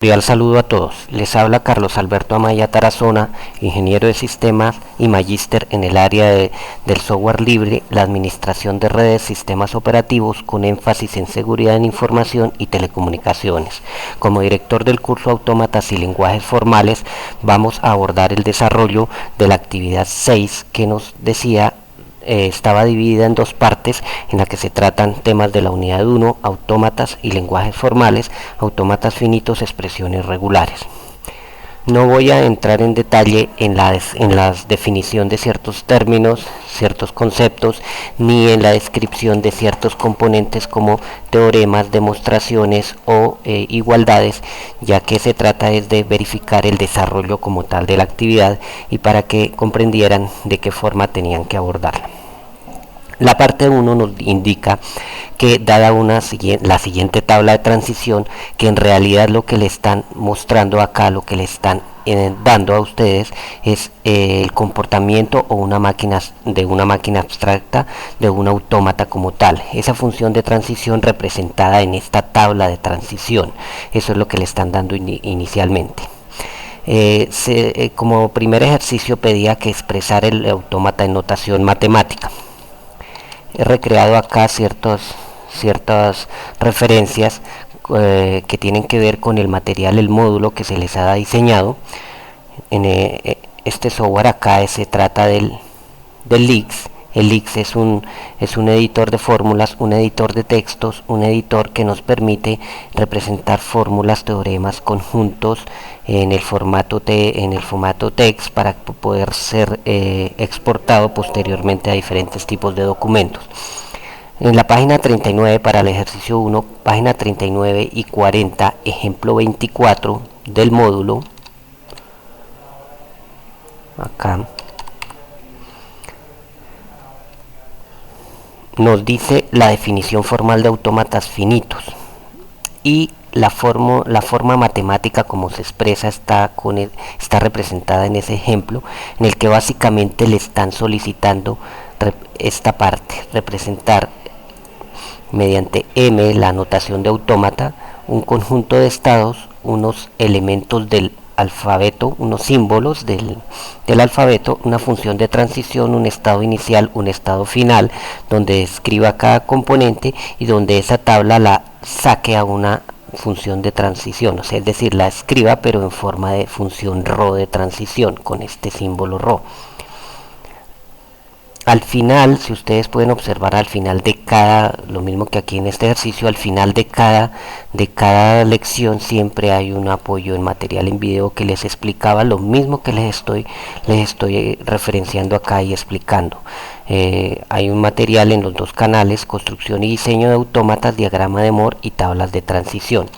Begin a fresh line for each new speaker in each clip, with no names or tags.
Cordial saludo a todos. Les habla Carlos Alberto Amaya Tarazona, ingeniero de sistemas y magíster en el área del software libre, la administración de redes, sistemas operativos con énfasis en seguridad en información y telecomunicaciones. Como director del curso Autómatas y lenguajes formales, vamos a abordar el desarrollo de la actividad 6 que nos decía estaba dividida en dos partes en la que se tratan temas de la unidad 1, autómatas y lenguajes formales, autómatas finitos, expresiones regulares. No voy a entrar en detalle en la definición de ciertos términos, ciertos conceptos, ni en la descripción de ciertos componentes como teoremas, demostraciones o igualdades, ya que se trata es de verificar el desarrollo como tal de la actividad y para que comprendieran de qué forma tenían que abordarla. La parte 1 nos indica que dada la siguiente tabla de transición, que en realidad lo que le están mostrando acá, lo que le están dando a ustedes es el comportamiento o una máquina abstracta de un autómata como tal. Esa función de transición representada en esta tabla de transición, eso es lo que le están dando inicialmente. Como primer ejercicio pedía que expresara el autómata en notación matemática. He recreado acá ciertas referencias que tienen que ver con el material, el módulo que se les ha diseñado. En este software acá se trata del LIX. El LIX es un editor de fórmulas, un editor de textos, un editor que nos permite representar fórmulas, teoremas, conjuntos en el formato text para poder ser exportado posteriormente a diferentes tipos de documentos. En la página 39 para el ejercicio 1, página 39 y 40, ejemplo 24 del módulo, acá nos dice la definición formal de autómatas finitos y la forma matemática como se expresa está representada en ese ejemplo, en el que básicamente le están solicitando esta parte, representar mediante M, la notación de autómata, un conjunto de estados, unos elementos del alfabeto, unos símbolos del alfabeto, una función de transición, un estado inicial, un estado final, donde escriba cada componente y donde esa tabla la saque a una función de transición, o sea, es decir, la escriba pero en forma de función RO de transición con este símbolo RO. Al final, si ustedes pueden observar al final de lo mismo que aquí en este ejercicio, al final de cada lección siempre hay un apoyo en material en video que les explicaba lo mismo que les estoy referenciando acá y explicando. Hay un material en los dos canales, construcción y diseño de autómatas, diagrama de Moore y tablas de transición.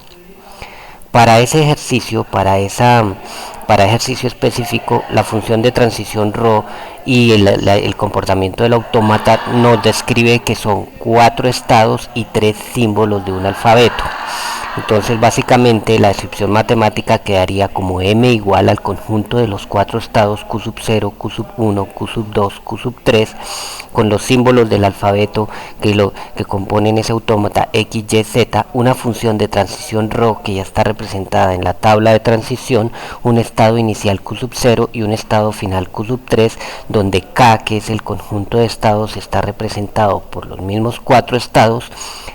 Para ese ejercicio, para ejercicio específico, la función de transición RO y el comportamiento del autómata nos describe que son 4 estados y 3 símbolos de un alfabeto. Entonces básicamente la descripción matemática quedaría como M igual al conjunto de los 4 estados Q sub 0, Q sub 1, Q sub 2, Q sub 3 con los símbolos del alfabeto que componen ese autómata X, Y, Z, una función de transición RO que ya está representada en la tabla de transición, un estado inicial Q sub 0 y un estado final Q sub 3, donde K, que es el conjunto de estados, está representado por los mismos 4 estados,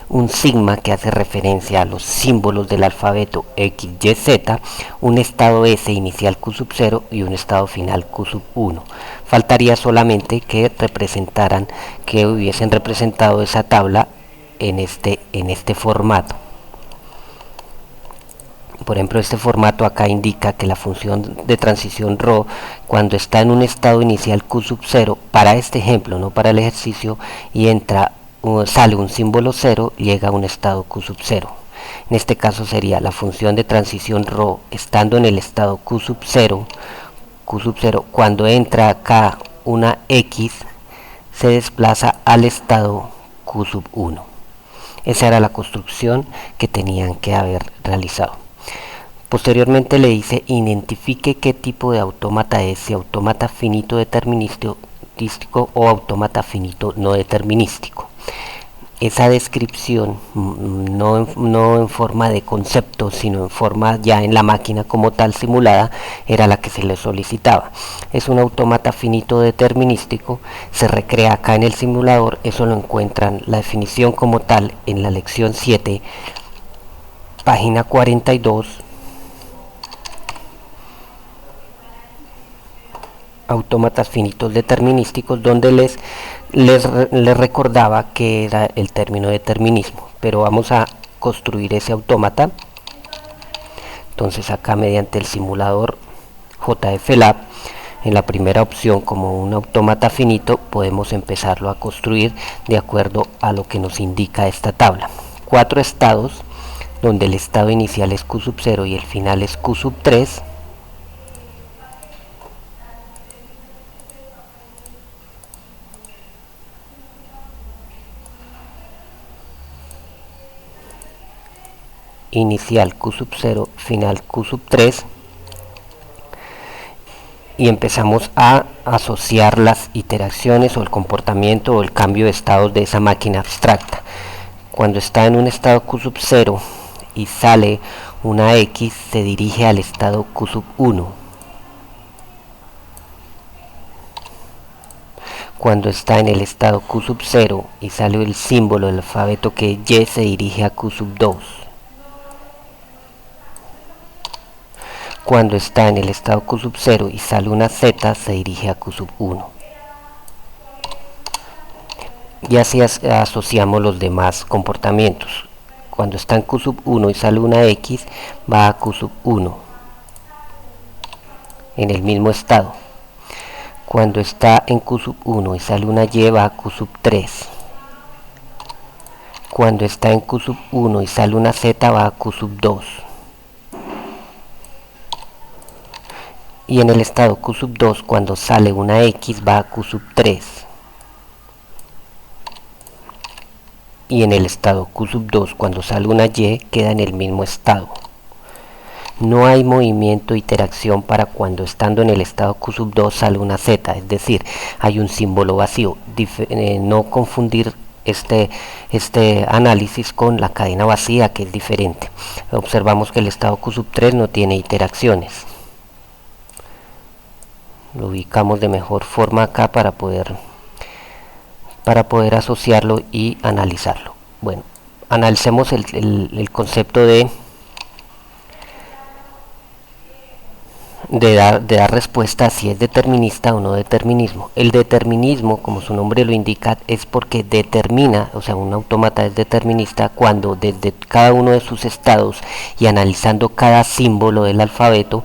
un sigma que hace referencia a los símbolos del alfabeto X, Y, Z, un estado S inicial Q sub 0 y un estado final Q sub 1. Faltaría solamente que hubiesen representado esa tabla en este formato. Por ejemplo, este formato acá indica que la función de transición RO, cuando está en un estado inicial Q sub 0, para este ejemplo, no para el ejercicio, y sale un símbolo 0, llega a un estado Q sub 0. En este caso sería la función de transición RO estando en el estado Q sub 0, cuando entra acá una X, se desplaza al estado Q sub 1. Esa era la construcción que tenían que haber realizado. Posteriormente le dice identifique qué tipo de autómata es, si autómata finito determinístico o autómata finito no determinístico. esa descripción, no en forma de concepto, sino en forma ya en la máquina como tal simulada, era la que se le solicitaba. Es un autómata finito determinístico, se recrea acá en el simulador. Eso lo encuentran la definición como tal en la lección 7, página 42. Autómatas finitos determinísticos, donde les recordaba que era el término determinismo. Pero vamos a construir ese autómata. Entonces acá, mediante el simulador JFLab, en la primera opción, como un autómata finito, podemos empezarlo a construir de acuerdo a lo que nos indica esta tabla. 4 estados, donde el estado inicial es Q sub 0 y el final es Q sub 3. Inicial Q sub 0, final Q sub 3, y empezamos a asociar las iteraciones o el comportamiento o el cambio de estados de esa máquina abstracta. Cuando está en un estado Q sub 0 y sale una X, se dirige al estado Q sub 1. Cuando está en el estado Q sub 0 y sale el símbolo del alfabeto que es Y, se dirige a Q sub 2. Cuando está en el estado Q sub 0 y sale una Z, se dirige a Q sub 1. Y así asociamos los demás comportamientos. Cuando está en Q sub 1 y sale una X, va a Q sub 1 en el mismo estado. Cuando está en Q sub 1 y sale una Y, va a Q sub 3. Cuando está en Q sub 1 y sale una Z, va a Q sub 2. Y en el estado Q sub 2, cuando sale una X, va a Q sub 3. Y en el estado Q sub 2, cuando sale una Y, queda en el mismo estado. No hay movimiento o interacción para cuando estando en el estado Q sub 2 sale una Z, es decir, hay un símbolo vacío. No confundir este análisis con la cadena vacía, que es diferente. Observamos que el estado Q sub 3 no tiene interacciones. Lo ubicamos de mejor forma acá para poder asociarlo y analizarlo. Bueno, analicemos el concepto de dar respuesta si es determinista o no determinismo. El determinismo, como su nombre lo indica, es porque determina, o sea, un autómata es determinista cuando desde cada uno de sus estados y analizando cada símbolo del alfabeto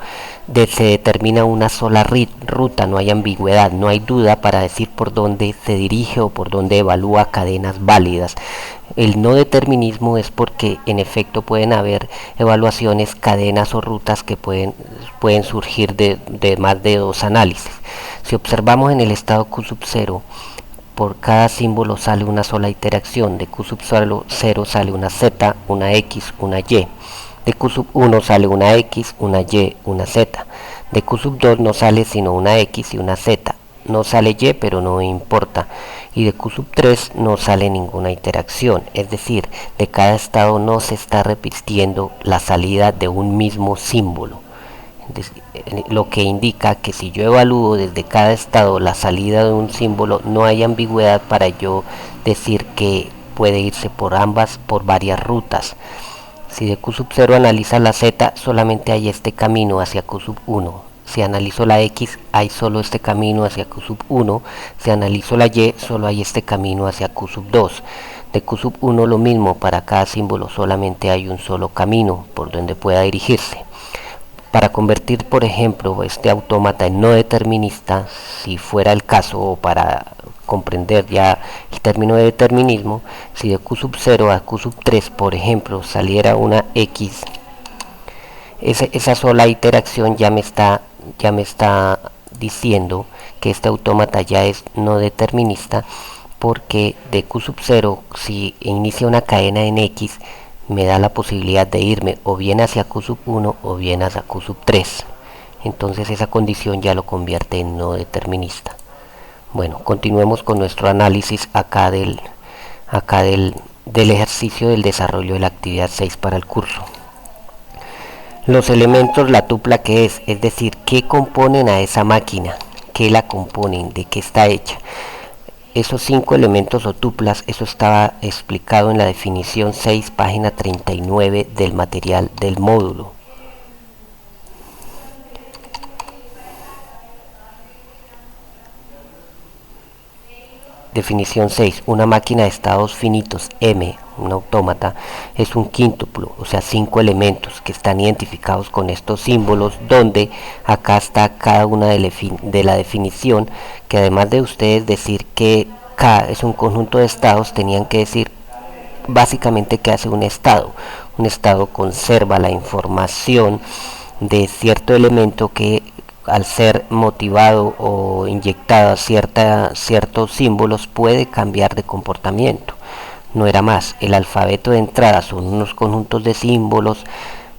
se determina una sola ruta, no hay ambigüedad, no hay duda para decir por dónde se dirige o por dónde evalúa cadenas válidas. El no determinismo es porque en efecto pueden haber evaluaciones, cadenas o rutas que pueden surgir de más de dos análisis. Si observamos en el estado Q sub 0, por cada símbolo sale una sola interacción. De Q sub 0 sale una Z, una X, una Y. De Q sub 1 sale una X, una Y, una Z. De Q sub 2 no sale sino una X y una Z. No sale Y, pero no importa. Y de Q sub 3 no sale ninguna interacción. Es decir, de cada estado no se está repitiendo la salida de un mismo símbolo. Lo que indica que si yo evalúo desde cada estado la salida de un símbolo, no hay ambigüedad para yo decir que puede irse por varias rutas. Si de Q sub 0 analiza la Z, solamente hay este camino hacia Q sub 1. Si analizo la X, hay solo este camino hacia Q sub 1. Si analizo la Y, solo hay este camino hacia Q sub 2. De Q sub 1 lo mismo, para cada símbolo solamente hay un solo camino por donde pueda dirigirse. Para convertir, por ejemplo, este autómata en no determinista, si fuera el caso, o para comprender ya el término de determinismo, si de Q sub 0 a Q sub 3, por ejemplo, saliera una X, esa sola interacción ya me está diciendo que este autómata ya es no determinista, porque de Q sub 0, si inicia una cadena en X, me da la posibilidad de irme o bien hacia Q sub 1 o bien hacia Q sub 3. Entonces esa condición ya lo convierte en no determinista. Bueno, continuemos con nuestro análisis acá acá del ejercicio del desarrollo de la actividad 6 para el curso. Los elementos, la tupla que es decir, qué componen a esa máquina, qué la componen, de qué está hecha. Esos 5 elementos o tuplas, eso estaba explicado en la definición 6, página 39 del material del módulo. Definición 6. Una máquina de estados finitos, M, un autómata, es un quíntuplo, o sea, 5 elementos que están identificados con estos símbolos, donde acá está cada una de la definición, que además de ustedes decir que K es un conjunto de estados, tenían que decir básicamente qué hace un estado. Un estado conserva la información de cierto elemento que al ser motivado o inyectado a ciertos símbolos puede cambiar de comportamiento. No era más, el alfabeto de entrada son unos conjuntos de símbolos,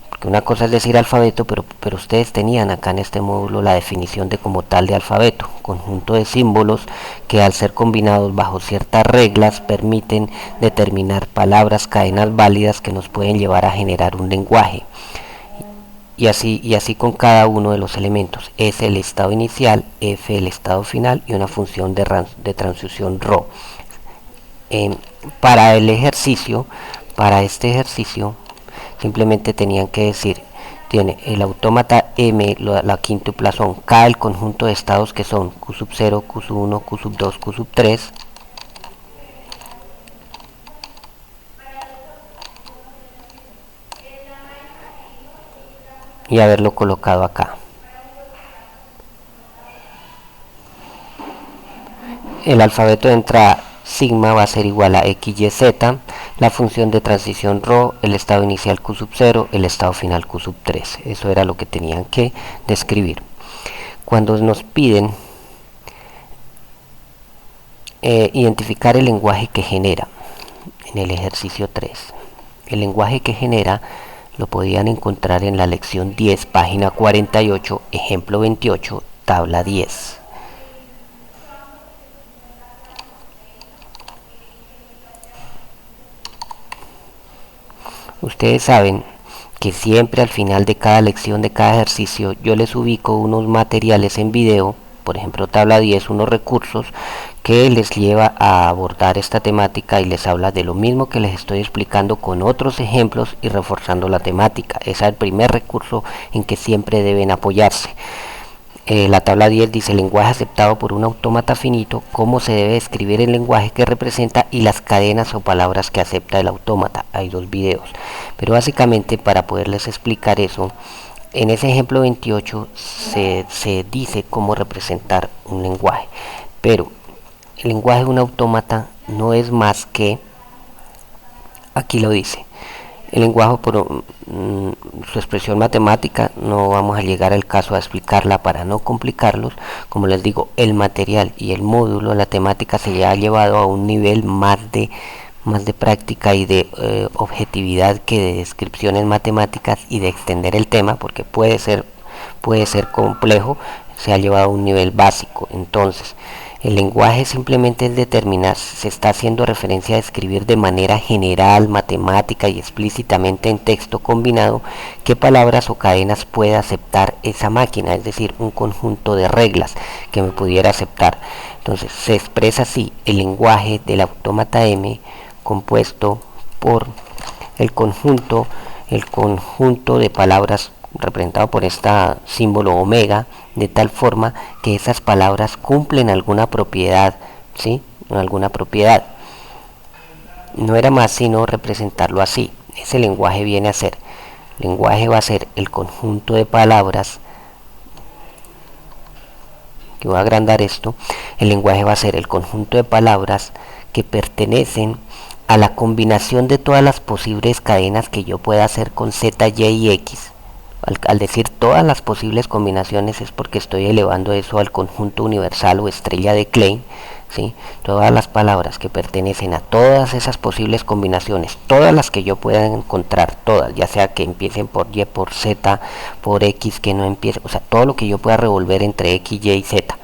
porque una cosa es decir alfabeto, pero ustedes tenían acá en este módulo la definición de como tal de alfabeto, conjunto de símbolos que al ser combinados bajo ciertas reglas permiten determinar palabras, cadenas válidas que nos pueden llevar a generar un lenguaje. Y así con cada uno de los elementos. S el estado inicial, F el estado final y una función de transición ρ. Para el ejercicio, para este ejercicio, simplemente tenían que decir, tiene el autómata M, la quíntupla son K, el conjunto de estados que son Q sub 0, Q sub 1, Q sub 2, Q sub 3. Y haberlo colocado acá. El alfabeto de entrada sigma va a ser igual a x, y, z, la función de transición ρ, el estado inicial q sub 0, el estado final q sub 3. Eso era lo que tenían que describir. Cuando nos piden identificar el lenguaje que genera, en el ejercicio 3, el lenguaje que genera lo podían encontrar en la lección 10, página 48, ejemplo 28, tabla 10. Ustedes saben que siempre al final de cada lección, de cada ejercicio, yo les ubico unos materiales en video, por ejemplo tabla 10, unos recursos que les lleva a abordar esta temática y les habla de lo mismo que les estoy explicando con otros ejemplos y reforzando la temática. Ese es el primer recurso en que siempre deben apoyarse. La tabla 10 dice lenguaje aceptado por un autómata finito, cómo se debe escribir el lenguaje que representa y las cadenas o palabras que acepta el autómata. Hay 2 videos, pero básicamente para poderles explicar eso, en ese ejemplo 28 se dice cómo representar un lenguaje, pero el lenguaje de un autómata no es más que, aquí lo dice, el lenguaje por su expresión matemática, no vamos a llegar al caso a explicarla para no complicarlos. Como les digo, el material y el módulo, la temática se ha llevado a un nivel más de práctica y de objetividad que de descripciones matemáticas y de extender el tema, porque puede ser complejo, se ha llevado a un nivel básico. Entonces, el lenguaje simplemente es determinar, se está haciendo referencia a escribir de manera general, matemática y explícitamente en texto combinado qué palabras o cadenas puede aceptar esa máquina, es decir, un conjunto de reglas que me pudiera aceptar. Entonces se expresa así el lenguaje del autómata M compuesto por el conjunto de palabras representado por este símbolo omega, de tal forma que esas palabras cumplen alguna propiedad, ¿sí? Alguna propiedad. No era más sino representarlo así. Ese lenguaje viene a ser, el lenguaje va a ser el conjunto de palabras, que voy a agrandar esto, el lenguaje va a ser el conjunto de palabras que pertenecen a la combinación de todas las posibles cadenas que yo pueda hacer con z, y y x. Al decir todas las posibles combinaciones es porque estoy elevando eso al conjunto universal o estrella de Klein, ¿sí? Todas las palabras que pertenecen a todas esas posibles combinaciones, todas las que yo pueda encontrar, todas, ya sea que empiecen por y, por z, por x, que no empiece, o sea, todo lo que yo pueda revolver entre x, y y z,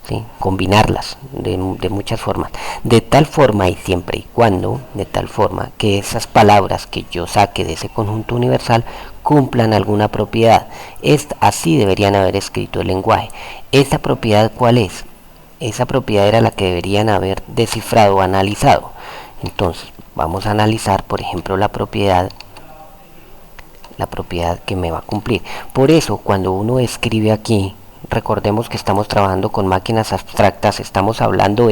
¿sí? Combinarlas de muchas formas, de tal forma y siempre y cuando, de tal forma que esas palabras que yo saque de ese conjunto universal cumplan alguna propiedad. Así deberían haber escrito el lenguaje. ¿Esa propiedad cuál es? Esa propiedad era la que deberían haber descifrado o analizado. Entonces vamos a analizar, por ejemplo, la propiedad que me va a cumplir. Por eso cuando uno escribe aquí, recordemos que estamos trabajando con máquinas abstractas, estamos hablando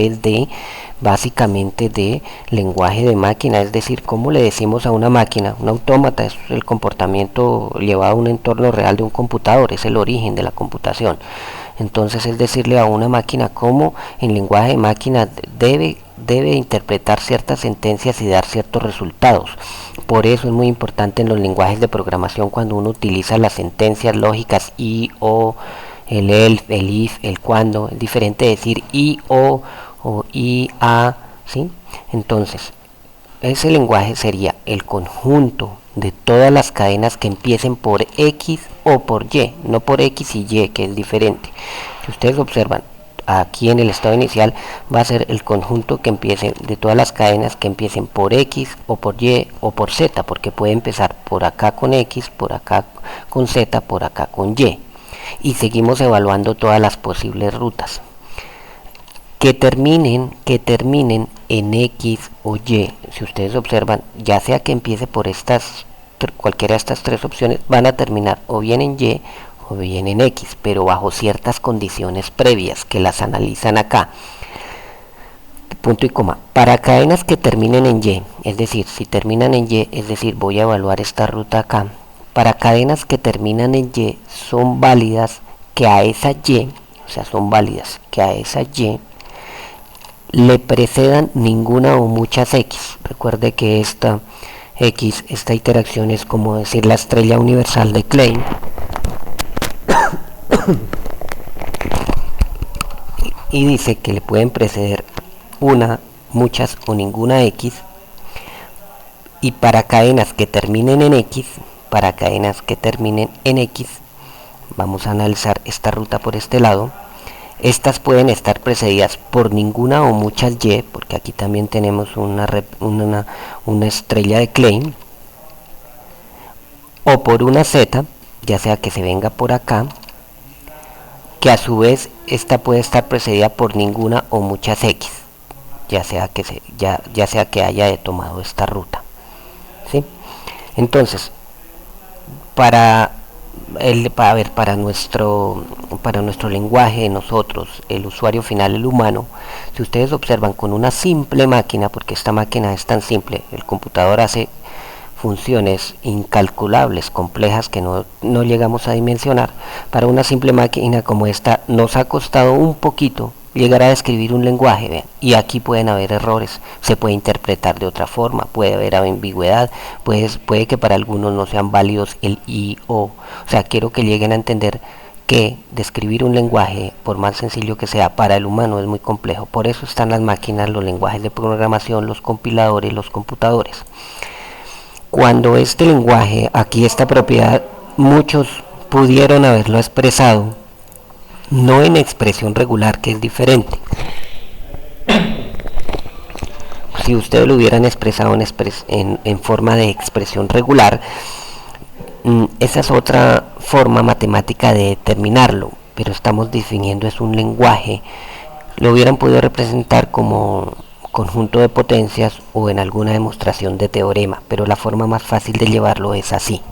básicamente de lenguaje de máquina, es decir, cómo le decimos a una máquina, un autómata es el comportamiento llevado a un entorno real de un computador, es el origen de la computación. Entonces es decirle a una máquina cómo en lenguaje de máquina debe interpretar ciertas sentencias y dar ciertos resultados. Por eso es muy importante en los lenguajes de programación cuando uno utiliza las sentencias lógicas y, o, el else, el if, el cuando. Es diferente decir y, o y, a, ¿sí? Entonces, ese lenguaje sería el conjunto de todas las cadenas que empiecen por X o por Y, no por X y Y, que es diferente. Si ustedes observan, aquí en el estado inicial va a ser el conjunto que empiece de todas las cadenas que empiecen por X o por Y o por Z, porque puede empezar por acá con X, por acá con Z, por acá con Y. Y seguimos evaluando todas las posibles rutas que terminen en X o Y. Si ustedes observan, ya sea que empiece por cualquiera de estas tres opciones, van a terminar o bien en Y o bien en X, pero bajo ciertas condiciones previas que las analizan acá. Punto y coma. Para cadenas que terminen en Y, es decir, si terminan en Y, es decir, voy a evaluar esta ruta acá. Para cadenas que terminan en Y, son válidas que a esa Y, o sea, son válidas que a esa Y le precedan ninguna o muchas X. Recuerde que esta interacción es como decir la estrella universal de Klein. Y dice que le pueden preceder una, muchas o ninguna X. Y para cadenas que terminen en X, vamos a analizar esta ruta por este lado. Estas pueden estar precedidas por ninguna o muchas Y, porque aquí también tenemos una estrella de Klein, o por una Z, ya sea que se venga por acá, que a su vez esta puede estar precedida por ninguna o muchas X, ya sea que haya tomado esta ruta, ¿sí? Entonces, para nuestro lenguaje, nosotros, el usuario final, el humano, si ustedes observan con una simple máquina, porque esta máquina es tan simple, el computador hace funciones incalculables, complejas que no llegamos a dimensionar, para una simple máquina como esta nos ha costado un poquito llegar a describir un lenguaje, vean, y aquí pueden haber errores, se puede interpretar de otra forma, puede haber ambigüedad, puede que para algunos no sean válidos el y o sea, quiero que lleguen a entender que describir un lenguaje, por más sencillo que sea, para el humano es muy complejo. Por eso están las máquinas, los lenguajes de programación, los compiladores, los computadores. Cuando este lenguaje, aquí esta propiedad, muchos pudieron haberlo expresado no en expresión regular, que es diferente. Si ustedes lo hubieran expresado en forma de expresión regular, esa es otra forma matemática de determinarlo, pero estamos definiendo es un lenguaje. Lo hubieran podido representar como conjunto de potencias o en alguna demostración de teorema, pero la forma más fácil de llevarlo es así.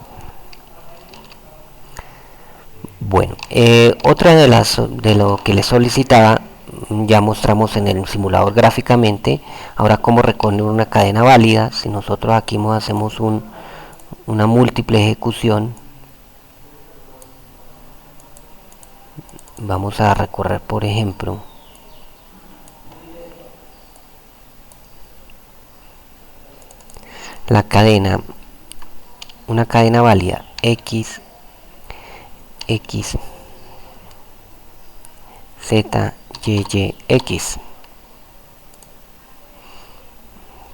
Bueno, otra de lo que les solicitaba, ya mostramos en el simulador gráficamente. Ahora, cómo reconocer una cadena válida. Si nosotros aquí hacemos una múltiple ejecución, vamos a recorrer, por ejemplo, una cadena válida X, Z, Y, X.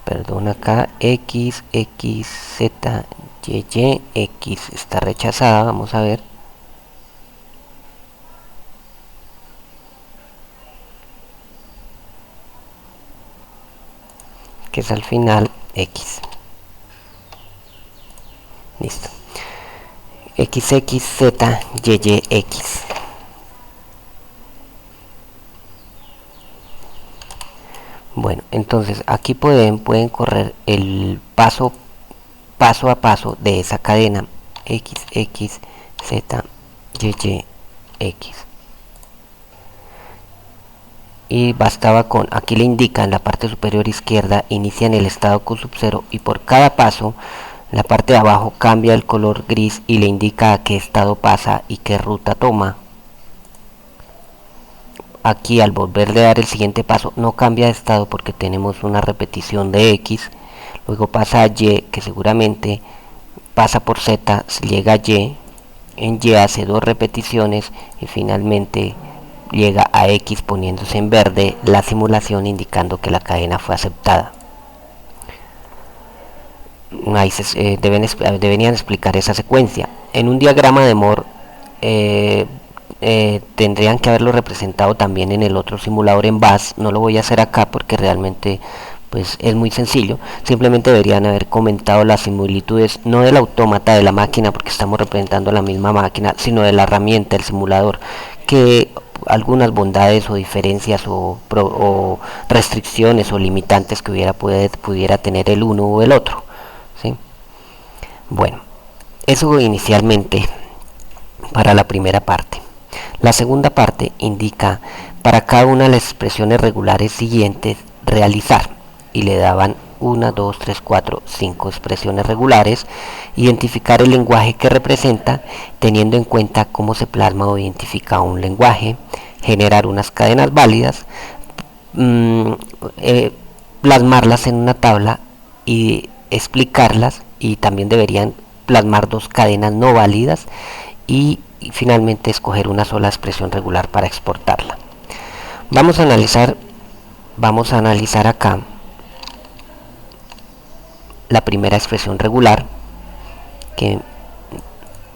Perdón, acá X, Z, Y, X está rechazada. Vamos a ver. que es al final x. Listo. X, X, Z, Y, Y, X. Bueno, entonces aquí pueden correr el paso a paso de esa cadena X, X, Z, Y, Y, X. Y bastaba con, aquí le indica en la parte superior izquierda, inicia en el estado Q sub 0 y por cada paso, la parte de abajo cambia el color gris y le indica a qué estado pasa y qué ruta toma. Aquí al volverle a dar el siguiente paso no cambia de estado porque tenemos una repetición de X, luego pasa a Y que seguramente pasa por Z, llega a Y, en Y hace 2 repeticiones y finalmente llega a X poniéndose en verde la simulación indicando que la cadena fue aceptada. Ahí deberían explicar esa secuencia. En un diagrama de Moore tendrían que haberlo representado también en el otro simulador en BAS. No lo voy a hacer acá porque realmente pues es muy sencillo. Simplemente deberían haber comentado las similitudes no del autómata de la máquina porque estamos representando la misma máquina, sino de la herramienta, el simulador, que algunas bondades o diferencias o restricciones o limitantes que pudiera tener el uno o el otro, ¿sí? Bueno, eso inicialmente para la primera parte. La segunda parte indica para cada una de las expresiones regulares siguientes realizar y le daban 1, 2, 3, 4, 5 expresiones regulares, identificar el lenguaje que representa teniendo en cuenta cómo se plasma o identifica un lenguaje, generar unas cadenas válidas, plasmarlas en una tabla y explicarlas, y también deberían plasmar 2 cadenas no válidas y finalmente escoger una sola expresión regular para exportarla. Vamos a analizar acá la primera expresión regular que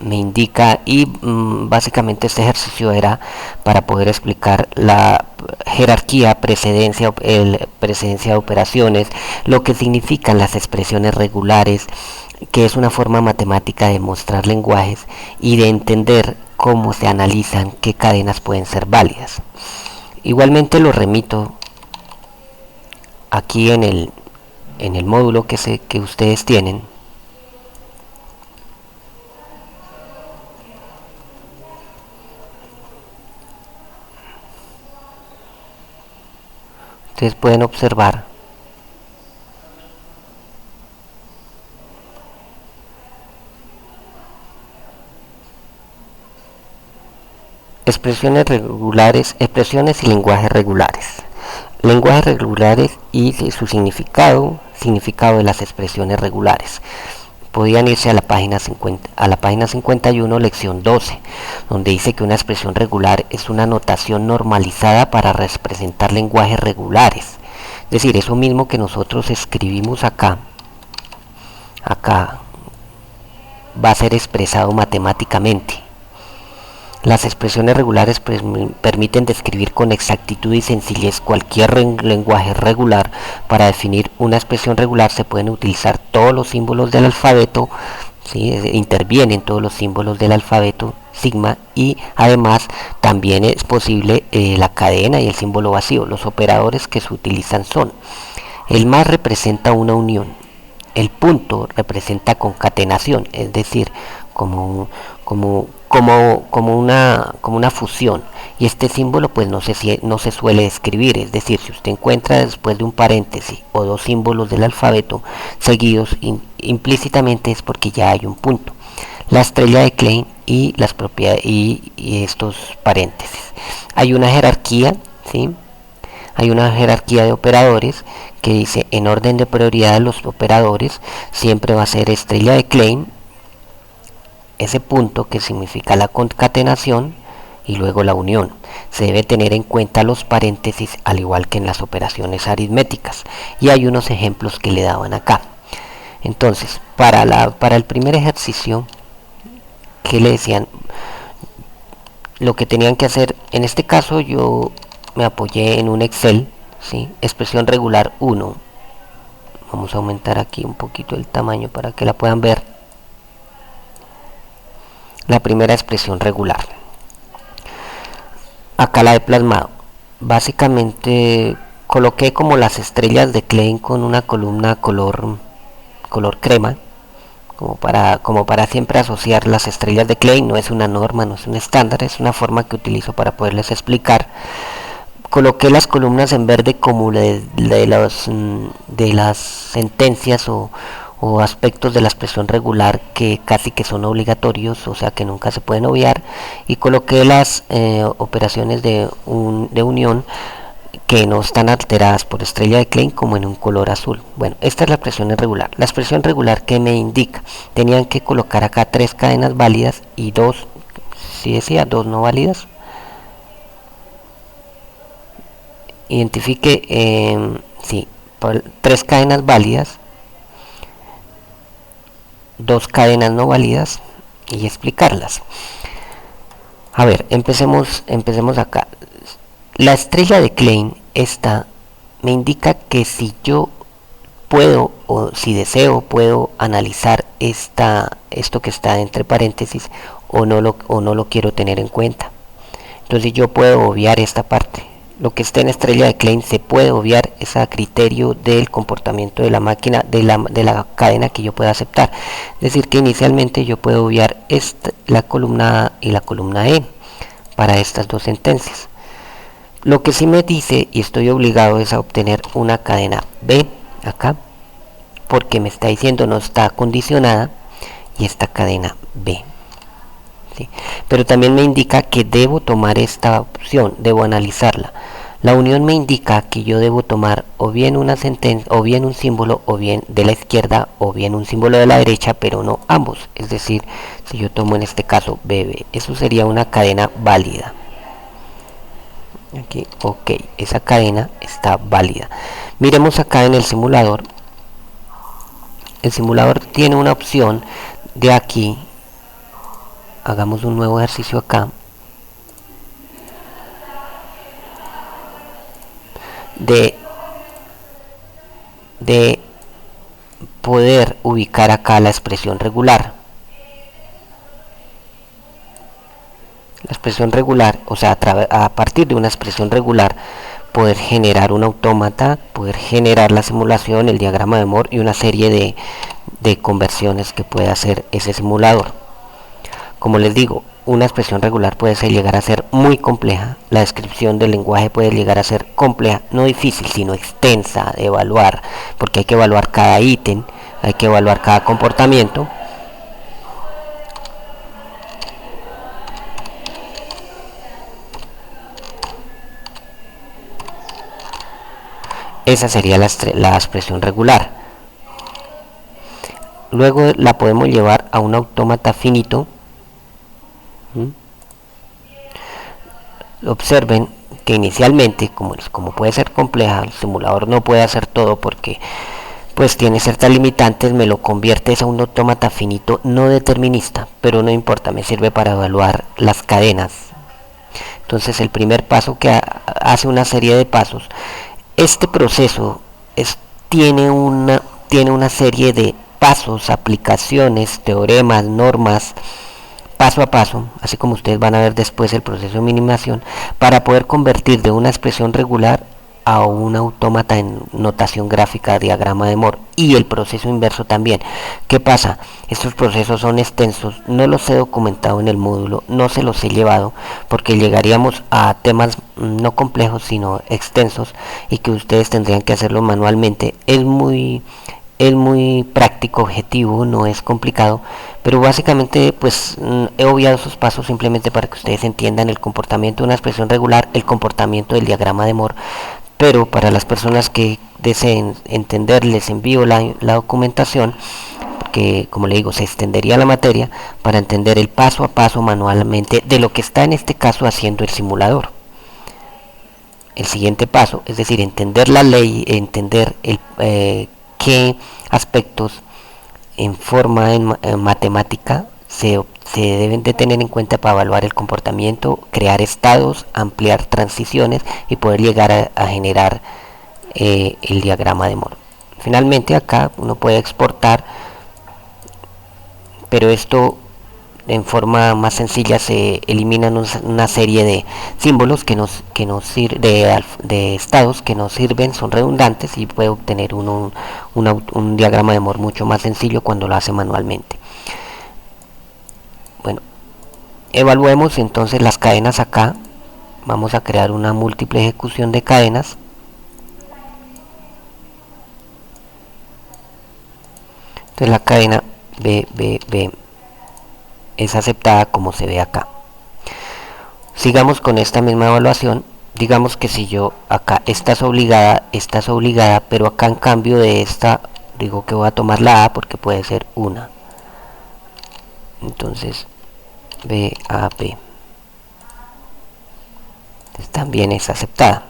me indica, y básicamente este ejercicio era para poder explicar la jerarquía, precedencia de operaciones, lo que significan las expresiones regulares, que es una forma matemática de mostrar lenguajes y de entender cómo se analizan qué cadenas pueden ser válidas. Igualmente lo remito aquí en el módulo que ustedes tienen. Ustedes pueden observar expresiones regulares, expresiones y lenguajes regulares. Lenguajes regulares y su significado de las expresiones regulares. Podían irse a la página 51, lección 12, donde dice que una expresión regular es una notación normalizada para representar lenguajes regulares. Es decir, eso mismo que nosotros escribimos acá va a ser expresado matemáticamente. Las expresiones regulares permiten describir con exactitud y sencillez cualquier lenguaje regular. Para definir una expresión regular se pueden utilizar todos los símbolos del alfabeto, ¿sí? Intervienen todos los símbolos del alfabeto sigma, y además también es posible la cadena y el símbolo vacío. Los operadores que se utilizan son: el más representa una unión, el punto representa concatenación, es decir, como una fusión, y este símbolo pues no se suele escribir, es decir, si usted encuentra después de un paréntesis o 2 símbolos del alfabeto seguidos, implícitamente es porque ya hay un punto. La estrella de Klein y las propiedades y estos paréntesis. Hay una jerarquía, ¿sí? Hay una jerarquía de operadores que dice en orden de prioridad de los operadores siempre va a ser estrella de Klein, ese punto que significa la concatenación, y luego la unión. Se debe tener en cuenta los paréntesis al igual que en las operaciones aritméticas, y hay unos ejemplos que le daban acá. Entonces, para el primer ejercicio, que le decían, lo que tenían que hacer, en este caso yo me apoyé en un Excel, ¿sí? Expresión regular 1, Vamos a aumentar aquí un poquito el tamaño para que la puedan ver. La primera expresión regular. Acá la he plasmado. Básicamente coloqué como las estrellas de Klein con una columna color crema, como para siempre asociar las estrellas de Klein. No es una norma, no es un estándar, es una forma que utilizo para poderles explicar. Coloqué las columnas en verde como de las sentencias o aspectos de la expresión regular que casi que son obligatorios, o sea que nunca se pueden obviar, y coloqué las operaciones de unión que no están alteradas por estrella de Klein como en un color azul. Bueno, esta es la expresión regular. La expresión regular que me indica, tenían que colocar acá 3 cadenas válidas y 2, si decía 2 no válidas. Identifique, sí, 3 cadenas válidas, 2 cadenas no válidas y explicarlas. A ver, empecemos acá. La estrella de Klein, esta me indica que si yo puedo o si deseo puedo analizar esto que está entre paréntesis o no lo quiero tener en cuenta. Entonces yo puedo obviar esta parte. Lo que esté en estrella de Klein se puede obviar, es a criterio del comportamiento de la máquina, de la cadena que yo pueda aceptar. Es decir, que inicialmente yo puedo obviar la columna A y la columna E para estas dos sentencias. Lo que sí me dice, y estoy obligado, es a obtener una cadena B acá, porque me está diciendo no está condicionada, y esta cadena B. ¿Sí? Pero también me indica que debo tomar esta opción, debo analizarla. La unión me indica que yo debo tomar o bien una sentencia, o bien un símbolo, o bien de la izquierda, o bien un símbolo de la derecha, pero no ambos. Es decir, si yo tomo en este caso BB, eso sería una cadena válida. Aquí, ok, esa cadena está válida. Miremos acá en el simulador. El simulador tiene una opción de aquí. Hagamos un nuevo ejercicio acá. De poder ubicar acá la expresión regular. La expresión regular, o sea, a partir de una expresión regular, poder generar un autómata, poder generar la simulación, el diagrama de Moore y una serie de conversiones que puede hacer ese simulador. Como les digo, una expresión regular puede llegar a ser muy compleja. La descripción del lenguaje puede llegar a ser compleja, no difícil, sino extensa de evaluar, porque hay que evaluar cada ítem, hay que evaluar cada comportamiento. Esa sería la expresión regular. Luego la podemos llevar a un autómata finito. Observen que inicialmente, como puede ser compleja, el simulador no puede hacer todo porque pues tiene ciertas limitantes, me lo convierte a un autómata finito no determinista, pero no importa, me sirve para evaluar las cadenas. Entonces el primer paso que hace una serie de pasos. Este proceso tiene una serie de pasos, aplicaciones, teoremas, normas, paso a paso, así como ustedes van a ver después el proceso de minimización, para poder convertir de una expresión regular a un autómata en notación gráfica, diagrama de Moore, y el proceso inverso también. ¿Qué pasa? Estos procesos son extensos, no los he documentado en el módulo, no se los he llevado, porque llegaríamos a temas no complejos, sino extensos, y que ustedes tendrían que hacerlo manualmente. Es muy práctico, objetivo, no es complicado, pero básicamente pues he obviado esos pasos simplemente para que ustedes entiendan el comportamiento de una expresión regular, el comportamiento del diagrama de Moore. Pero para las personas que deseen entender, les envío la documentación, porque como le digo, se extendería la materia para entender el paso a paso manualmente de lo que está en este caso haciendo el simulador. El siguiente paso, es decir, entender la ley, entender qué aspectos en forma en matemática se deben de tener en cuenta para evaluar el comportamiento, crear estados, ampliar transiciones y poder llegar a generar el diagrama de Moore. Finalmente acá uno puede exportar, pero esto en forma más sencilla se eliminan una serie de símbolos de estados que nos sirven, son redundantes, y puede obtener un diagrama de Moore mucho más sencillo cuando lo hace manualmente. Bueno, evaluemos entonces las cadenas acá. Vamos a crear una múltiple ejecución de cadenas. Entonces la cadena B es aceptada como se ve acá. Sigamos con esta misma evaluación. Digamos que si yo acá esta es obligada, pero acá en cambio de esta digo que voy a tomar la A porque puede ser una. Entonces BAB también es aceptada.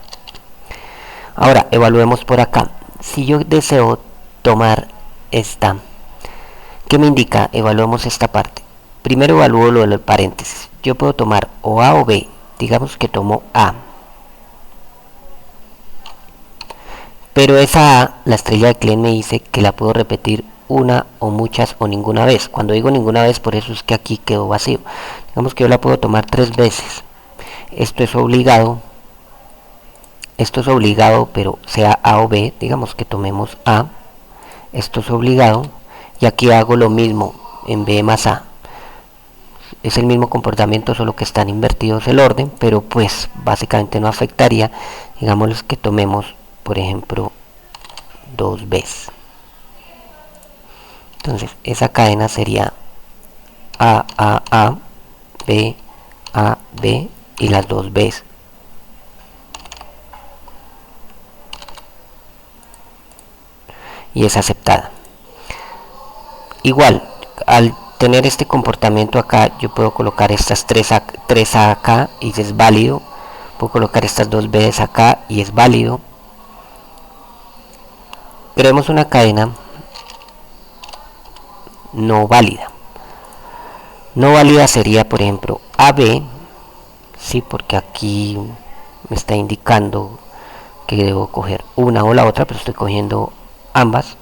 Ahora evaluemos por acá. Si yo deseo tomar esta, ¿qué me indica? Evaluemos esta parte. Primero evalúo lo de los paréntesis. Yo puedo tomar o A o B. Digamos que tomo A. Pero esa A, la estrella de Klein me dice que la puedo repetir una o muchas o ninguna vez. Cuando digo ninguna vez, por eso es que aquí quedó vacío. Digamos que yo la puedo tomar 3 veces. Esto es obligado, pero sea A o B. Digamos que tomemos A. Esto es obligado, y aquí hago lo mismo en B más A. Es el mismo comportamiento, solo que están invertidos el orden, pero pues básicamente no afectaría. Digamos que tomemos, por ejemplo, 2 Bs. Entonces esa cadena sería A, B, A, B y las 2 Bs. Y es aceptada. Igual, al tener este comportamiento acá, yo puedo colocar estas 3A acá y es válido. Puedo colocar estas 2 Bs acá y es válido. Creemos una cadena no válida. No válida sería, por ejemplo, AB, sí, porque aquí me está indicando que debo coger una o la otra, pero estoy cogiendo ambas.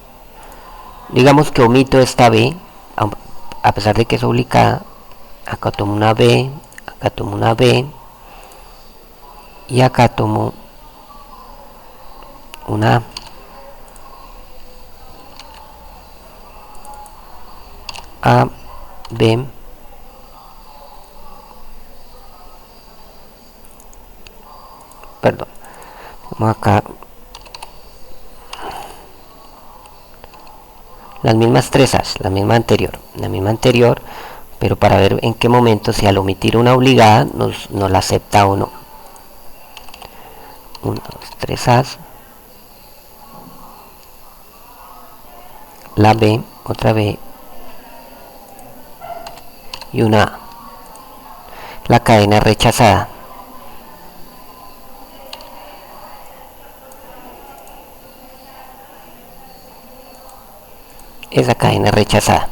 Digamos que omito esta B, a pesar de que es obligada. Acá tomo una B, acá tomo una B, y acá tomo una A, B, perdón, vamos acá las mismas 3As, la misma anterior, pero para ver en qué momento, si al omitir una obligada nos la acepta o no. 1, 2, 3As, la B, otra B y una A. La cadena rechazada. Esa cadena rechazada.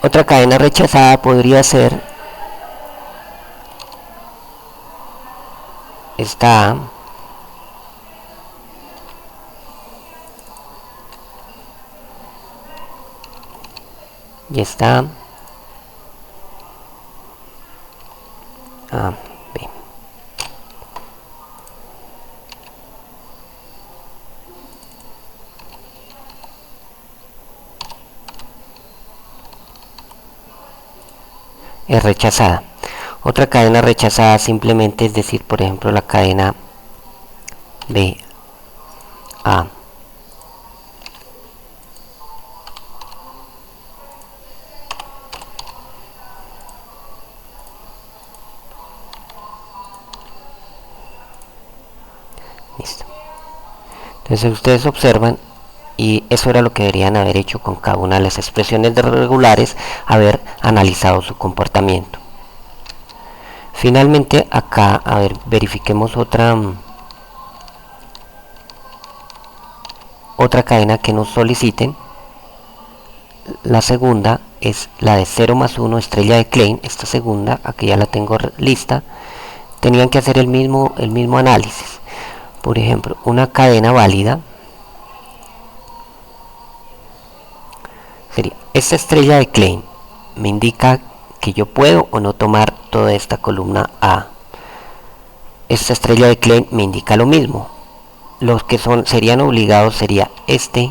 Otra cadena rechazada podría ser esta A, y esta A, B. Es rechazada. Otra cadena rechazada simplemente es decir, por ejemplo, la cadena B, A. Listo. Entonces ustedes observan, y eso era lo que deberían haber hecho con cada una de las expresiones regulares, haber analizado su comportamiento. Finalmente acá, a ver, verifiquemos otra cadena que nos soliciten. La segunda es la de 0 más 1 estrella de Klein. Esta segunda, aquí ya la tengo lista. Tenían que hacer el mismo análisis. Por ejemplo, una cadena válida sería esta estrella de Klein me indica que yo puedo o no tomar toda esta columna A. Esta estrella de Klein me indica lo mismo. Los que serían obligados sería este,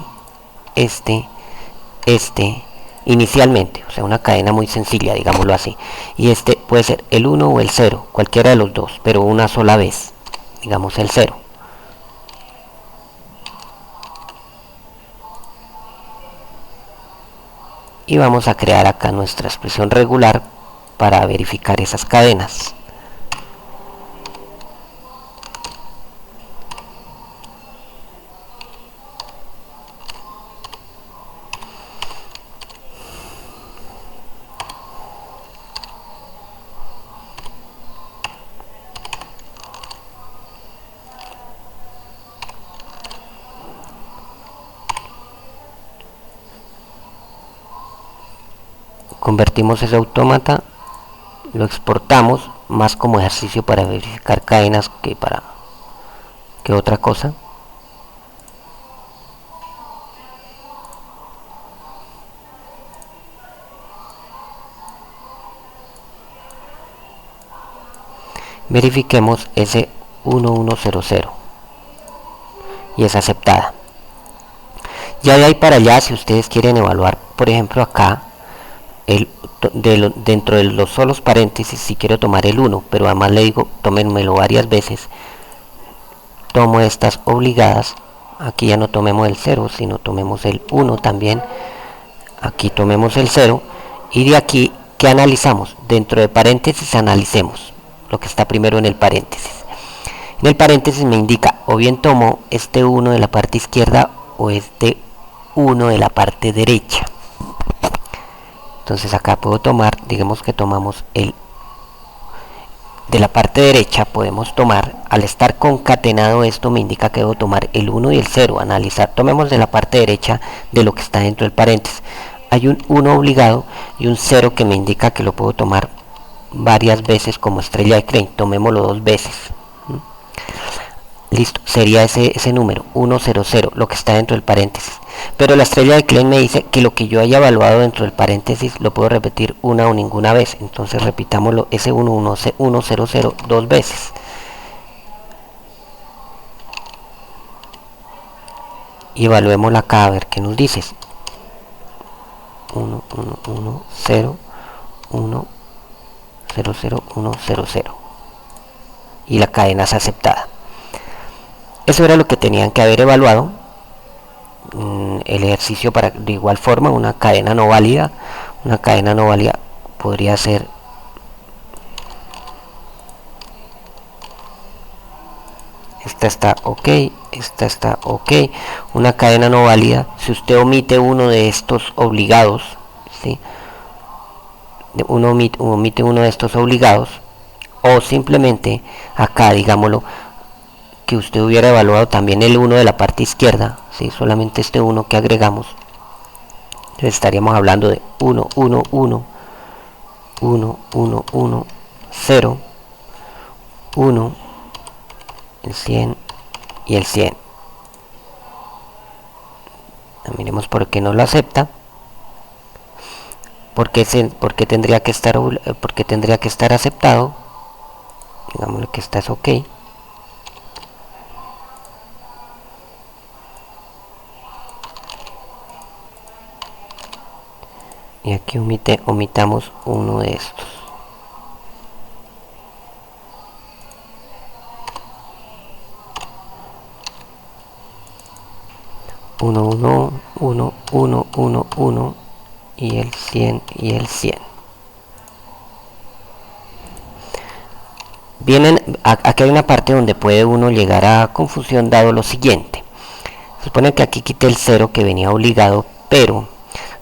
inicialmente, o sea, una cadena muy sencilla, digámoslo así. Y este puede ser el 1 o el 0, cualquiera de los dos, pero una sola vez, digamos el 0. Y vamos a crear acá nuestra expresión regular para verificar esas cadenas. Convertimos ese autómata, lo exportamos más como ejercicio para verificar cadenas que otra cosa. Verifiquemos ese 1100 y es aceptada. Ya de ahí para allá, si ustedes quieren evaluar, por ejemplo acá, dentro de los solos paréntesis, si quiero tomar el 1, pero además le digo tómenmelo varias veces, tomo estas obligadas. Aquí ya no tomemos el 0, sino tomemos el 1 también. Aquí tomemos el 0 y de aquí, ¿qué analizamos? Dentro de paréntesis analicemos lo que está primero en el paréntesis. En el paréntesis me indica o bien tomo este 1 de la parte izquierda o este 1 de la parte derecha. Entonces acá puedo tomar, digamos que tomamos el de la parte derecha, podemos tomar, al estar concatenado esto me indica que debo tomar el 1 y el 0, analizar, tomemos de la parte derecha de lo que está dentro del paréntesis. Hay un 1 obligado y un 0 que me indica que lo puedo tomar varias veces como estrella de Klein, tomémoslo 2 veces. Listo, sería ese número, 100, lo que está dentro del paréntesis. Pero la estrella de Klein me dice que lo que yo haya evaluado dentro del paréntesis lo puedo repetir una o ninguna vez. Entonces repitámoslo, ese 100 2 veces. Y evaluémosla acá a ver qué nos dice. 1, 1, 1, 0, 1, 0, 0, 1, 0, 0. Y la cadena es aceptada. Eso era lo que tenían que haber evaluado. El ejercicio para de igual forma una cadena no válida podría ser esta está ok. Una cadena no válida, si usted omite uno de estos obligados, ¿sí? Omite uno de estos obligados, o simplemente acá digámoslo que usted hubiera evaluado también el 1 de la parte izquierda, ¿sí? Solamente este 1 que agregamos. Entonces estaríamos hablando de 1, 1, 1, 1, 1, 1, 0, 1, el 100 y el 100. Miremos por qué no lo acepta. ¿Por qué tendría que estar aceptado? Digámosle que está es ok. Y aquí omitamos uno de estos. Uno, 1, 1, 1, 1, 1 y el 100 y el 100. Aquí hay una parte donde puede uno llegar a confusión dado lo siguiente. Se supone que aquí quité el 0 que venía obligado, pero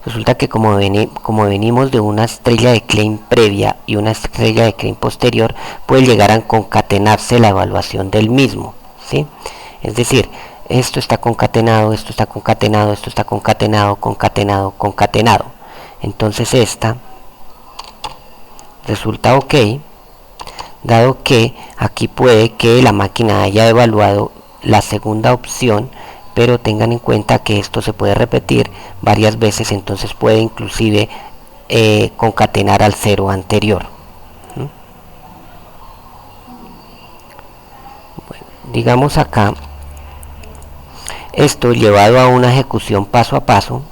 resulta que como venimos de una estrella de Klein previa y una estrella de Klein posterior, puede llegar a concatenarse la evaluación del mismo, ¿sí? Es decir, esto está concatenado, esto está concatenado, esto está concatenado, concatenado, concatenado. Entonces esta resulta ok, dado que aquí puede que la máquina haya evaluado la segunda opción, pero tengan en cuenta que esto se puede repetir varias veces, entonces puede inclusive concatenar al 0 anterior. Bueno, digamos acá, esto llevado a una ejecución paso a paso,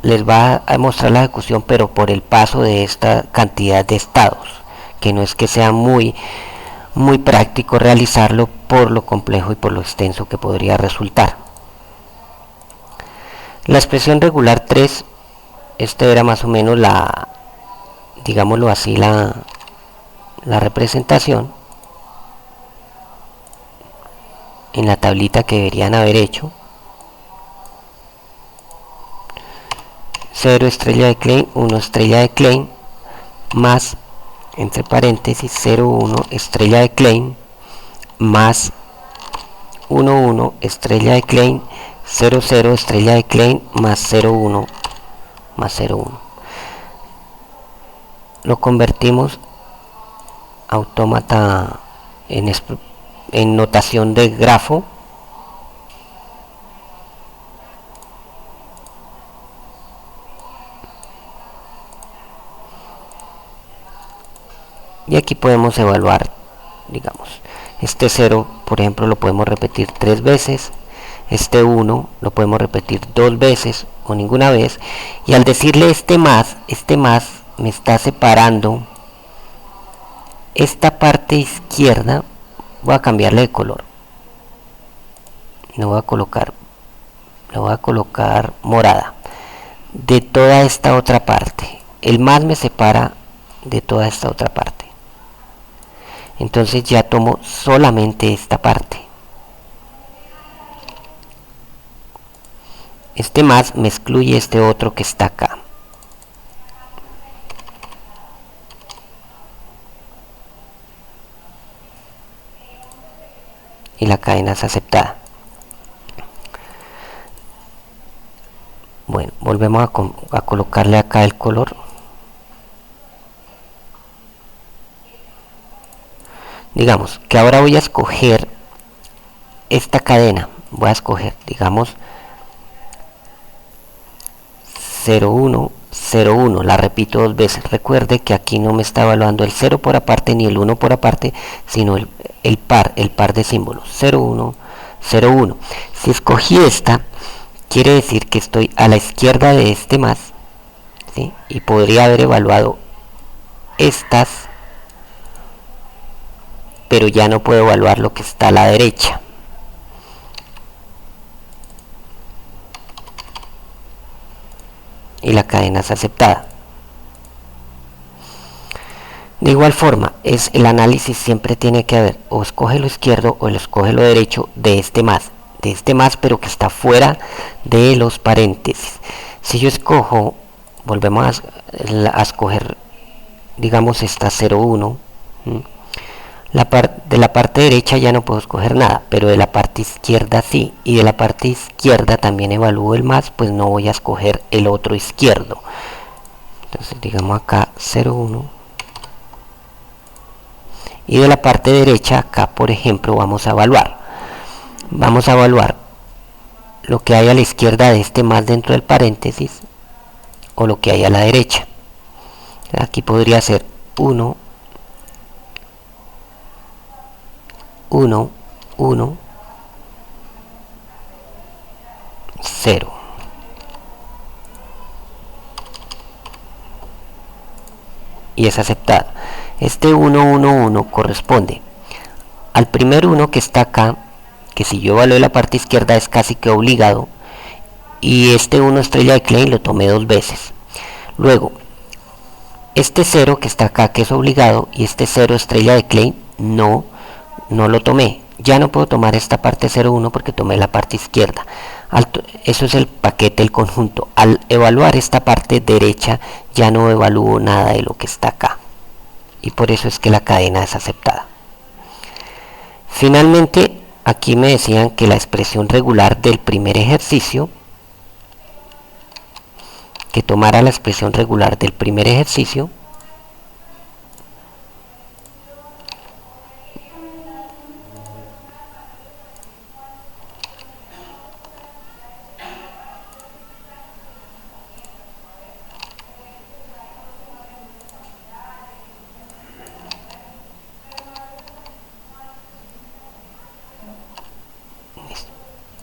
les va a mostrar la ejecución, pero por el paso de esta cantidad de estados, que no es que sea muy práctico realizarlo por lo complejo y por lo extenso que podría resultar. La expresión regular 3, este era más o menos digámoslo así, la representación en la tablita que deberían haber hecho. 0 estrella de Klein, 1 estrella de Klein, más, entre paréntesis, 0, 1 estrella de Klein, más 1, 1 estrella de Klein, 0, 0 estrella de Klein, más 0, 1, más 0, 1. Lo convertimos autómata en notación de grafo. Y aquí podemos evaluar, digamos, este 0, por ejemplo, lo podemos repetir 3 veces. Este 1 lo podemos repetir 2 veces o ninguna vez. Y al decirle este más me está separando esta parte izquierda. Voy a cambiarle de color. Le voy a colocar morada. De toda esta otra parte. El más me separa de toda esta otra parte. Entonces ya tomo solamente esta parte. Este más me excluye este otro que está acá. Y la cadena es aceptada. Bueno, volvemos a colocarle acá el color. Digamos que ahora voy a escoger esta cadena. Voy a escoger, digamos, 01, 01. La repito 2 veces. Recuerde que aquí no me está evaluando el 0 por aparte ni el 1 por aparte, sino el par de símbolos. 01, 01. Si escogí esta, quiere decir que estoy a la izquierda de este más, ¿sí? Y podría haber evaluado estas, pero ya no puedo evaluar lo que está a la derecha. Y la cadena es aceptada. De igual forma, el análisis siempre tiene que haber o escoge lo izquierdo o escoge lo derecho de este más, pero que está fuera de los paréntesis. Si yo escojo, volvemos a escoger, digamos, esta 01, de la parte derecha ya no puedo escoger nada, pero de la parte izquierda sí, y de la parte izquierda también evalúo el más, pues no voy a escoger el otro izquierdo. Entonces digamos acá 01, y de la parte derecha acá, por ejemplo, vamos a evaluar lo que hay a la izquierda de este más dentro del paréntesis o lo que hay a la derecha. Aquí podría ser 1, 1, 1, 0. Y es aceptado. Este 1, 1, 1 corresponde al primer 1 que está acá, que si yo evalué la parte izquierda es casi que obligado, y este 1 estrella de Klein lo tomé 2 veces. Luego, este 0 que está acá, que es obligado, y este 0 estrella de Klein no lo tomé. Ya no puedo tomar esta parte 0,1 porque tomé la parte izquierda. Eso es el paquete, el conjunto. Al evaluar esta parte derecha ya no evalúo nada de lo que está acá. Y por eso es que la cadena es aceptada. Finalmente, aquí me decían que la expresión regular del primer ejercicio, que tomara la expresión regular del primer ejercicio,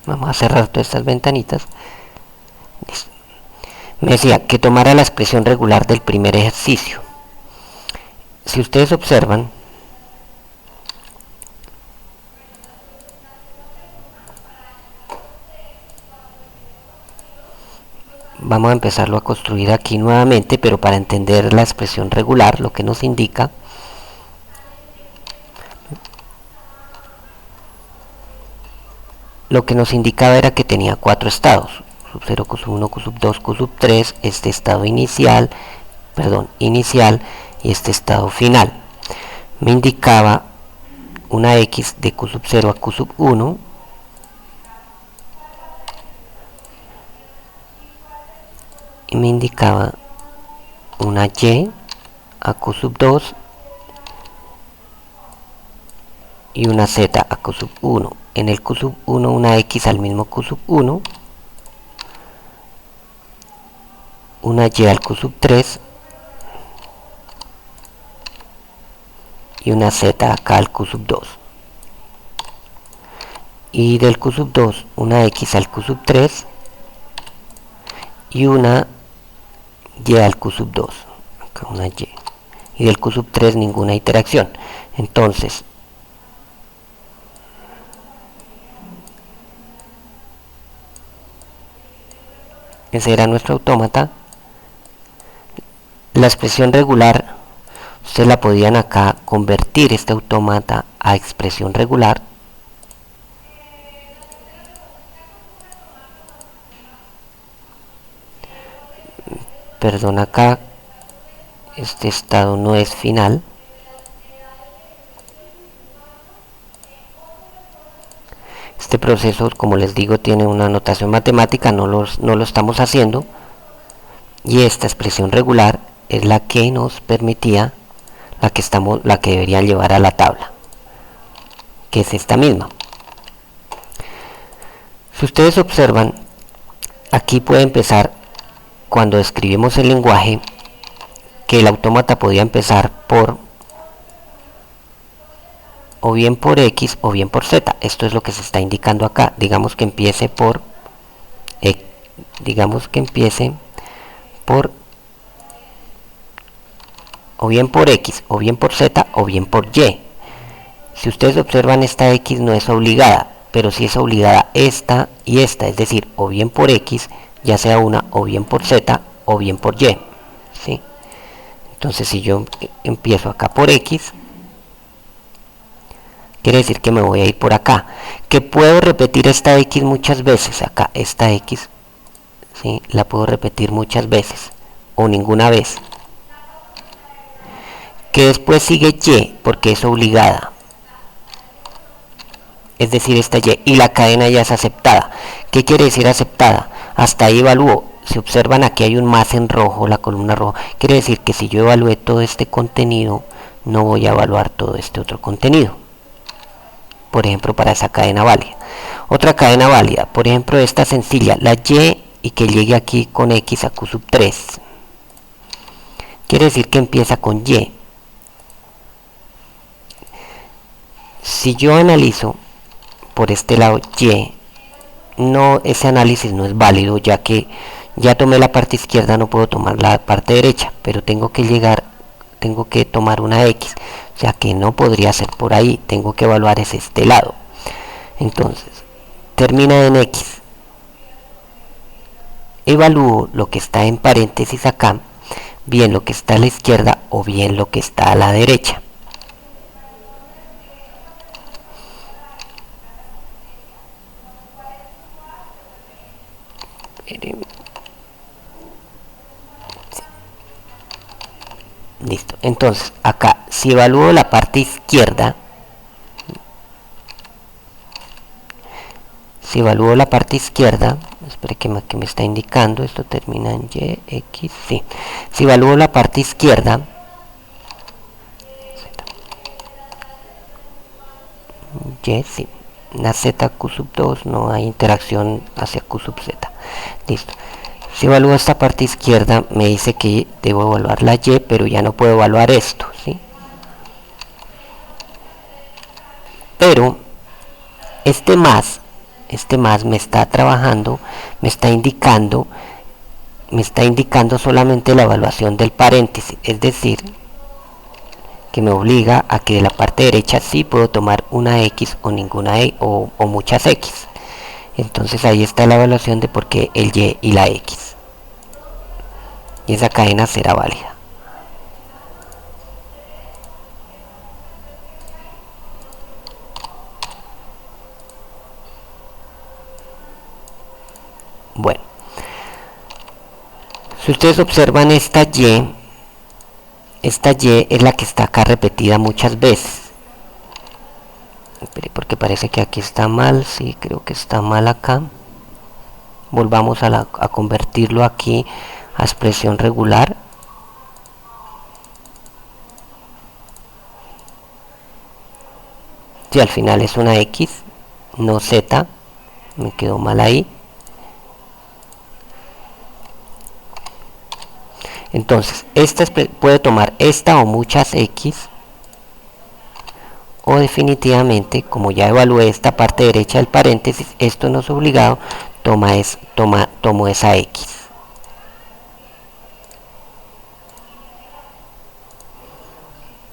Vamos a cerrar todas estas ventanitas. Listo. Me decía que tomara la expresión regular del primer ejercicio. Si ustedes observan, vamos a empezarlo a construir aquí nuevamente, pero para entender la expresión regular, lo que nos indica indicaba era que tenía 4 estados: sub 0, q sub 1, q sub 2, q sub 3, este estado inicial, y este estado final. Me indicaba una x de q sub 0 a q sub 1, y me indicaba una y a q sub 2 y una z a q sub 1. En el q sub 1 una x al mismo q sub 1, una y al q sub 3 y una z acá al q sub 2. Y del q sub 2 una x al q sub 3 y una y al q sub 2, acá una y. Y del q sub 3 ninguna interacción. Entonces, ese era nuestro autómata. La expresión regular, ustedes la podían acá convertir este autómata a expresión regular. Perdón, acá este estado no es final. Este proceso, como les digo, tiene una notación matemática, no lo estamos haciendo. Y esta expresión regular es la que nos permitía, la que deberían llevar a la tabla, que es esta misma. Si ustedes observan, aquí puede empezar, cuando escribimos el lenguaje, que el autómata podía empezar por o bien por x o bien por z. Esto es lo que se está indicando acá. Digamos que empiece por o bien por x o bien por z o bien por y. Si ustedes observan, esta x no es obligada, pero sí es obligada esta y esta, es decir, o bien por x, ya sea una, o bien por z o bien por y, ¿sí? Entonces, si yo empiezo acá por x, quiere decir que me voy a ir por acá, que puedo repetir esta x muchas veces. Acá esta x, ¿sí?, la puedo repetir muchas veces o ninguna vez. Que después sigue y, porque es obligada, es decir, esta y la cadena ya es aceptada. ¿Qué quiere decir aceptada? Hasta ahí evalúo. Si observan, aquí hay un más en rojo, la columna roja. Quiere decir que si yo evalué todo este contenido, no voy a evaluar todo este otro contenido. Por ejemplo, para esa cadena válida. Otra cadena válida, por ejemplo, esta sencilla, la y que llegue aquí con x a q sub 3. Quiere decir que empieza con y. Si yo analizo por este lado y, ese análisis no es válido, ya que ya tomé la parte izquierda, no puedo tomar la parte derecha, pero tengo que tomar una x, o sea que no podría ser por ahí, tengo que evaluar este lado. Entonces, termina en x, evalúo lo que está en paréntesis acá, bien lo que está a la izquierda o bien lo que está a la derecha. Listo. Entonces, acá, si evalúo la parte izquierda, espere que me está indicando, esto termina en y, x, sí. Si evalúo la parte izquierda, y, sí. La z q sub 2, no hay interacción hacia q sub z. Listo. Si evalúo esta parte izquierda, me dice que debo evaluar la y, pero ya no puedo evaluar esto, ¿sí? Pero este más este más me está trabajando, me está indicando solamente la evaluación del paréntesis, es decir, que me obliga a que de la parte derecha sí puedo tomar una X o ninguna E o muchas X. Entonces ahí está la evaluación de por qué el Y y la X. Y esa cadena será válida. Bueno, si ustedes observan esta Y es la que está acá repetida muchas veces. Porque parece que aquí está mal, sí, creo que está mal acá. Volvamos a convertirlo aquí a expresión regular. Si al final es una X, no Z, me quedó mal ahí. Entonces, esta puede tomar esta o muchas X, o definitivamente, como ya evalué esta parte derecha del paréntesis, esto no es obligado, tomo esa X.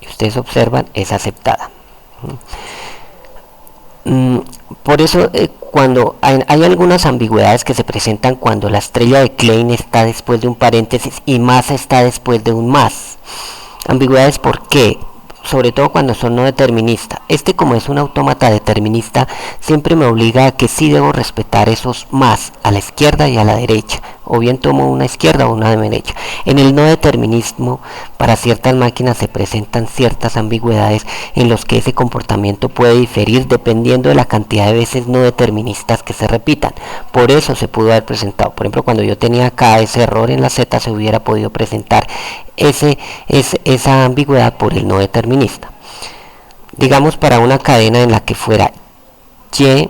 Y ustedes observan, es aceptada. Por eso cuando hay algunas ambigüedades que se presentan cuando la estrella de Klein está después de un paréntesis y masa está después de un más. Ambigüedades, ¿por qué? Sobre todo cuando son no deterministas. Como es un autómata determinista, siempre me obliga a que sí debo respetar esos más a la izquierda y a la derecha, o bien tomo una izquierda o una derecha. En el no determinismo, para ciertas máquinas se presentan ciertas ambigüedades en los que ese comportamiento puede diferir dependiendo de la cantidad de veces no deterministas que se repitan. Por eso se pudo haber presentado, por ejemplo, cuando yo tenía acá ese error en la Z, se hubiera podido presentar esa ambigüedad por el no determinista. Digamos para una cadena en la que fuera Y,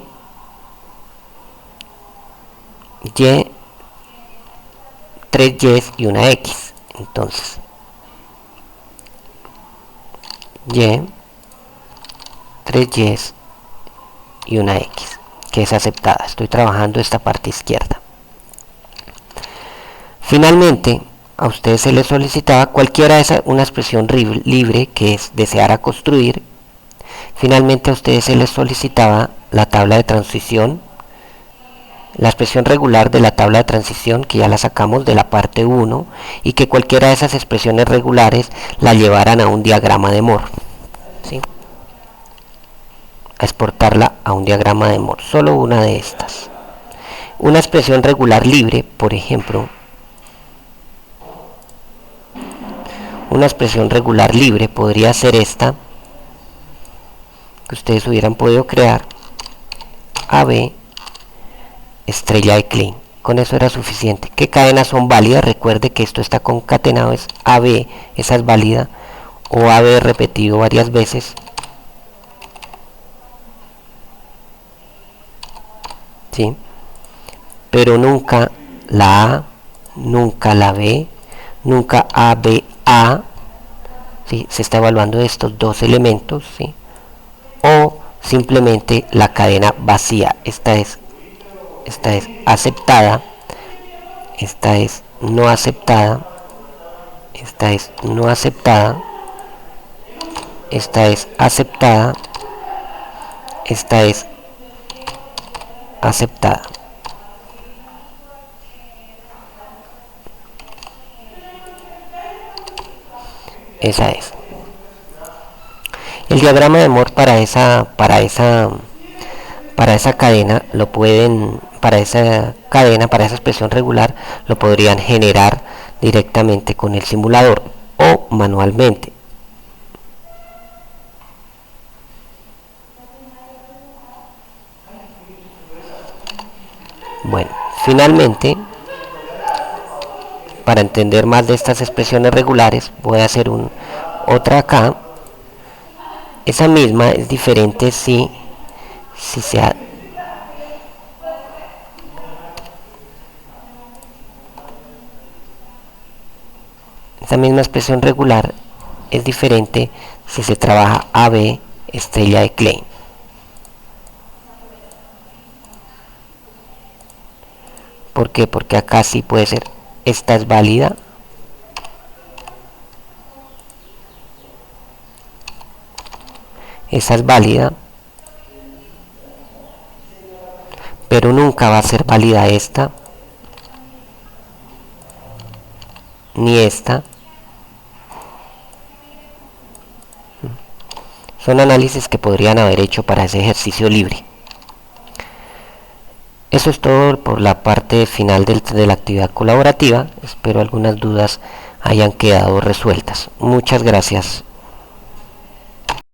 3 Ys y una X. Entonces, Y, 3 Ys y una X, que es aceptada. Estoy trabajando esta parte izquierda. Finalmente, a ustedes se les solicitaba cualquiera de esas, una expresión libre que es deseara construir. Finalmente a ustedes se les solicitaba la tabla de transición, la expresión regular de la tabla de transición, que ya la sacamos de la parte 1, y que cualquiera de esas expresiones regulares la llevaran a un diagrama de Moore, ¿sí? A exportarla a un diagrama de Moore, solo una de estas. Una expresión regular libre, por ejemplo, una expresión regular libre podría ser esta, que ustedes hubieran podido crear, AB estrella de Klein. Con eso era suficiente. ¿Qué cadenas son válidas? Recuerde que esto está concatenado, es AB, esa es válida, o AB repetido varias veces, ¿sí? Pero nunca la A, nunca la B, nunca ABA, ¿sí? Se está evaluando estos dos elementos, ¿sí? O simplemente la cadena vacía. Esta es aceptada, esta es no aceptada, esta es no aceptada, esta es aceptada, esta es aceptada. Esa es. El diagrama de Moore para esa cadena lo pueden, para esa expresión regular, lo podrían generar directamente con el simulador o manualmente. Bueno, finalmente, para entender más de estas expresiones regulares, voy a hacer otra acá. Esa misma es diferente si sea esa misma expresión regular es diferente si se trabaja AB estrella de Klein. ¿Por qué? Porque acá sí puede ser, esta es válida, esa es válida, pero nunca va a ser válida esta, ni esta. Son análisis que podrían haber hecho para ese ejercicio libre. Eso es todo por la parte final de la actividad colaborativa. Espero algunas dudas hayan quedado resueltas. Muchas gracias.